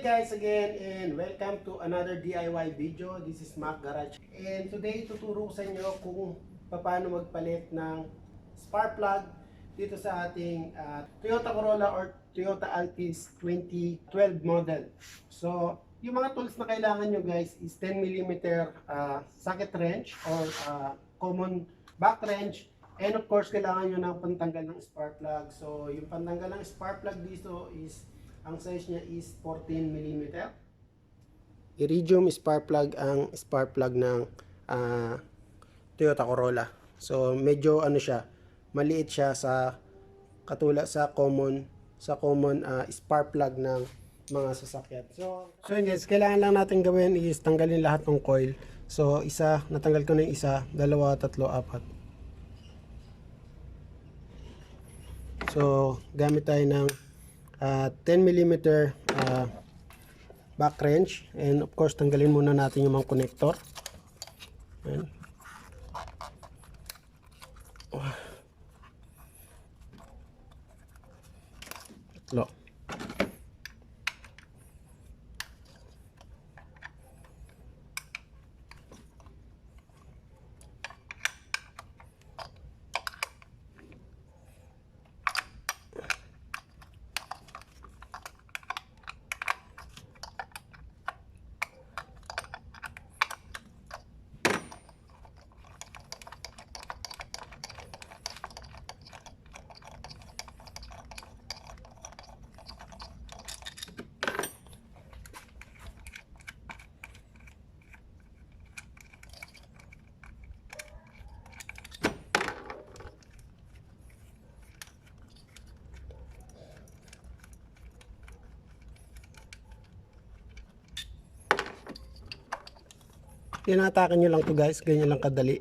guys again and welcome to another DIY video. This is Mac Garage and today tuturo ko sa inyo kung paano magpalit ng spark plug dito sa ating Toyota Corolla or Toyota Altis 2012 model. So yung mga tools na kailangan nyo guys is 10mm socket wrench or common back wrench, and of course kailangan nyo ng pantanggal ng spark plug. So yung pantanggal ng spark plug dito is ang size niya is 14mm. Iridium spark plug ang spark plug ng Toyota Corolla. So medyo ano siya, maliit siya sa katulad sa common spark plug ng mga sasakyan. So yun guys, kailangan lang natin gawin is tanggalin lahat ng coil. So isa, natanggal ko na yung isa, dalawa, tatlo, apat. So gamit tayo ng 10mm back wrench, and of course tanggalin muna natin yung mga connector. Ayan. Tatlo. Tinatakan nyo lang to guys, ganyan lang kadali,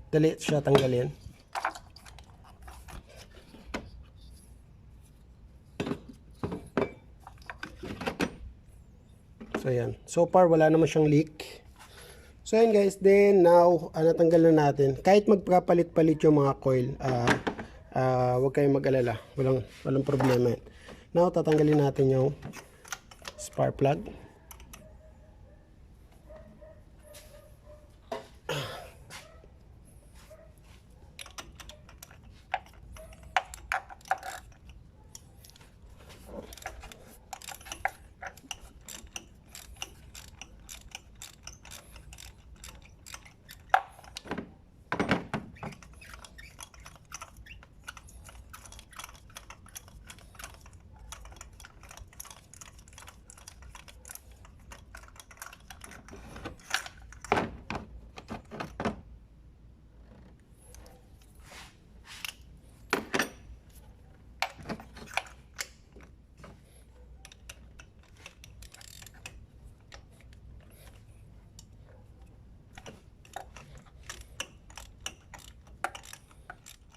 dali siya tanggalin. So yan, so far wala naman siyang leak. So yan guys, then now natanggal na natin. Kahit magpapalit-palit yung mga coil, huwag kayong mag-alala, walang problema yan. Now tatanggalin natin yung spark plug.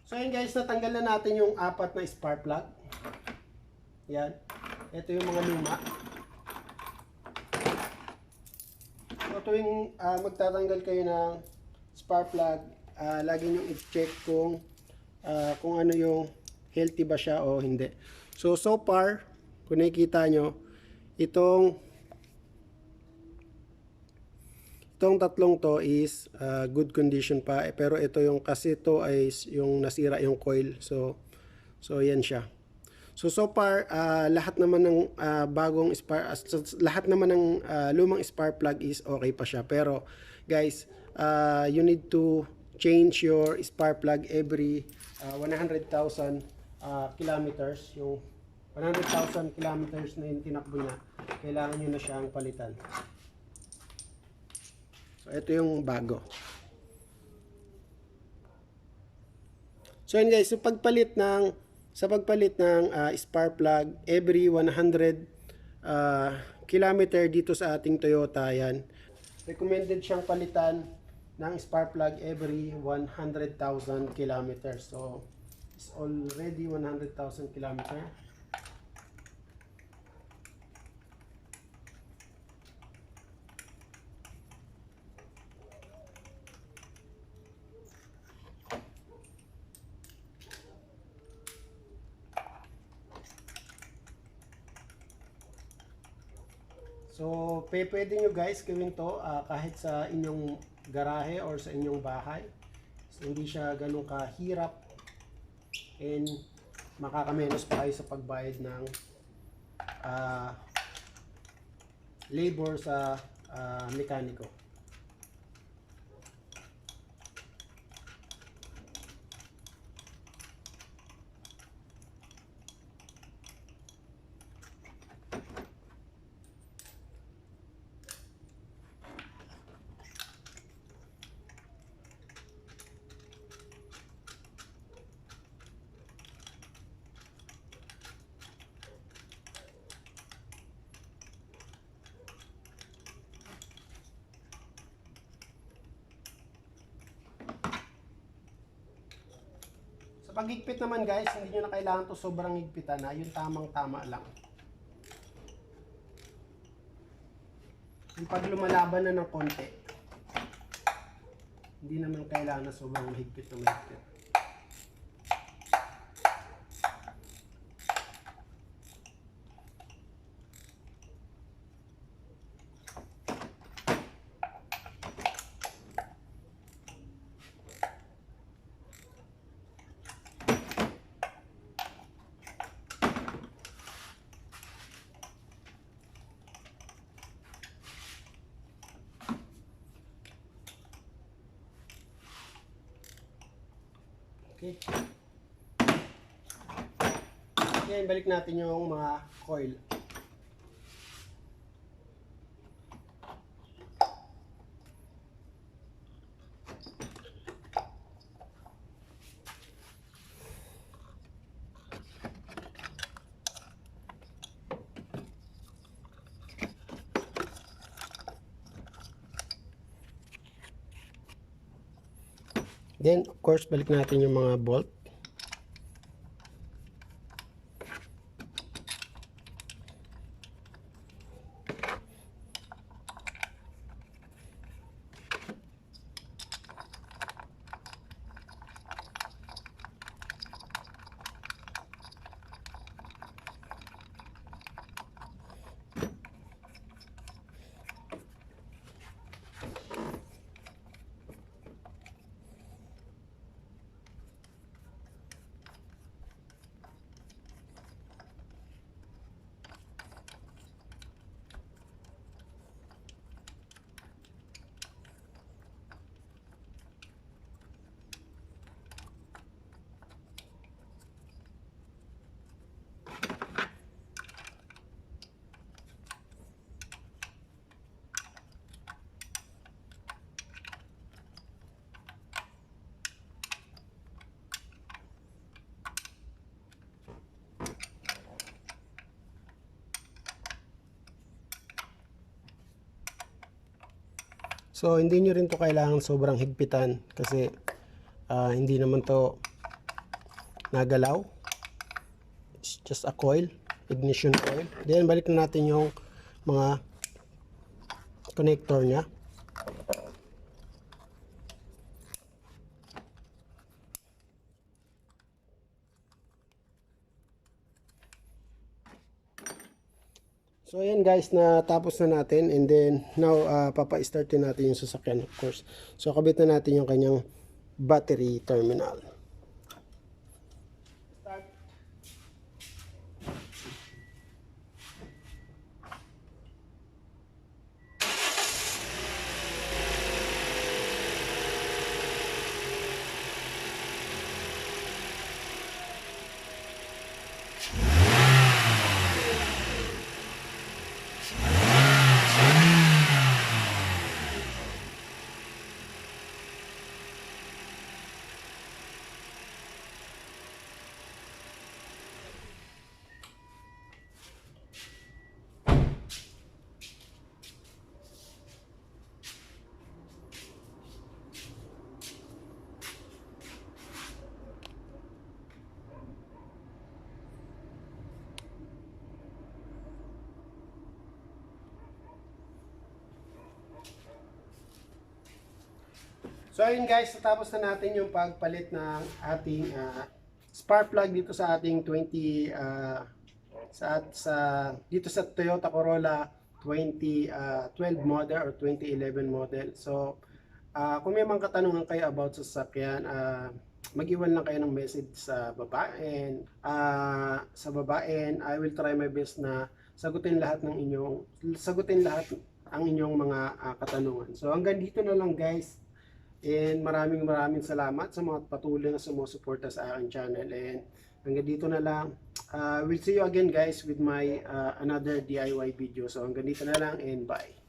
So yun guys, natanggal na natin yung apat na spark plug. Yan. Ito yung mga luma. So tuwing magtatanggal kayo ng spark plug, lagi nyo i-check kung ano yung healthy ba siya o hindi. So far, kung nakikita nyo, itong tatlong to is good condition pa, pero ito yung kasi to ay yung nasira yung coil. So yan siya. So far lahat naman ng lahat naman ng lumang spark plug is okay pa siya. Pero guys, you need to change your spark plug every 100,000 kilometers. Yung 100,000 kilometers na yung tinakbo niya, kailangan nyo na siyang palitan. Ito yung bago. So yun guys, sa pagpalit ng spark plug every 100 kilometer dito sa ating Toyota, yan, recommended siyang palitan ng spark plug every 100,000 kilometers. So it's already 100,000 kilometer. So, pwede nyo guys gawin to kahit sa inyong garahe or sa inyong bahay. So, hindi siya ganun kahirap and makakamenos pa kayo sa pagbayad ng labor sa mekaniko. Pag-higpit naman guys, hindi nyo na kailangan to sobrang higpitan na, yung tamang-tama lang. Yung pag lumalaban na ng konti, hindi naman kailangan na sobrang mahigpit na mahigpit. Okay. Yan, balik natin yung mga coil. Then, of course, balik natin yung mga bolt. So, hindi nyo rin to kailangan sobrang higpitan kasi hindi naman to nagalaw. It's just a coil, ignition coil. Then, balik na natin yung mga connector nya. So ayan guys, natapos na natin and then now papa-start natin yung sasakyan of course. So kabit na natin yung kanyang battery terminal. So ayun guys, natapos na natin yung pagpalit ng ating spark plug dito sa ating 20 dito sa Toyota Corolla 2012 model or 2011 model. So kung may mga katanungan kayo about sa sasakyan, mag-iwan lang kayo ng message sa baba, and I will try my best na sagutin lahat ang inyong mga katanungan. So hanggang dito na lang guys, and maraming salamat sa mga patuloy na sumusuporta sa aking channel, and hanggang dito na lang. We'll see you again guys with my another DIY video. So hanggang dito na lang, and bye.